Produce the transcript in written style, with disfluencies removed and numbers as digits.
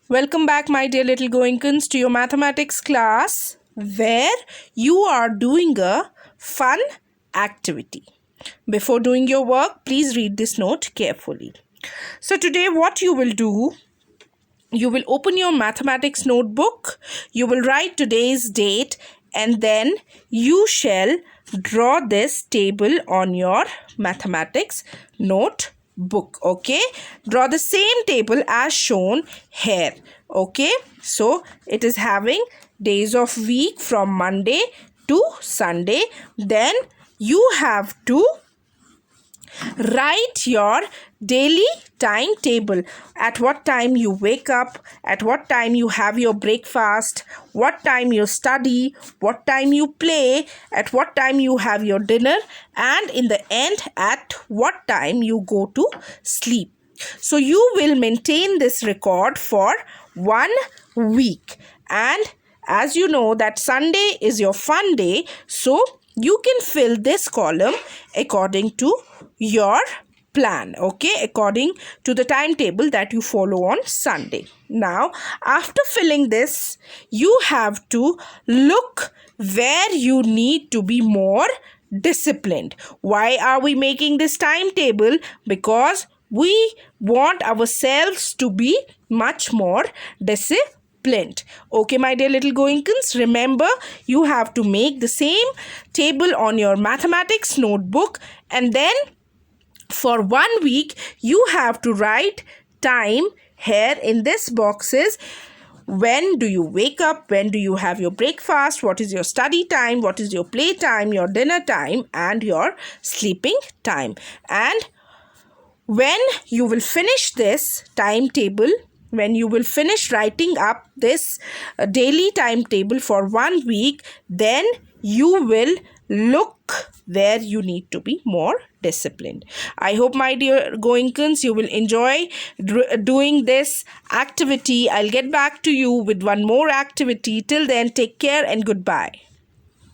Welcome back, my dear little Goinkans, to your mathematics class where you are doing a fun activity. Before doing your work, please read this note carefully. So, today, what you will do, you will open your mathematics notebook, you will write today's date, and then you shall draw this table on your mathematics notebook. Okay, draw the same table as shown here. Okay, so it is having days of week from Monday to Sunday. Then you have to write your daily timetable, at what time you wake up, at what time you have your breakfast, what time you study, what time you play, at what time you have your dinner, and in the end at what time you go to sleep. So you will maintain this record for 1 week, and as you know that Sunday is your fun day, so you can fill this column according to your plan, okay, according to the timetable that you follow on Sunday. Now, after filling this, you have to look where you need to be more disciplined. Why are we making this timetable? Because we want ourselves to be much more disciplined. Okay, my dear little Goinkans, remember you have to make the same table on your mathematics notebook, and then for 1 week you have to write time here in this boxes. When do you wake up? When do you have your breakfast? What is your study time? What is your play time? Your dinner time and your sleeping time. And when you will finish this timetable, when you will finish writing up this daily timetable for 1 week, then you will look where you need to be more disciplined. I hope, my dear Goinkans, you will enjoy doing this activity. I'll get back to you with one more activity. Till then, take care and goodbye.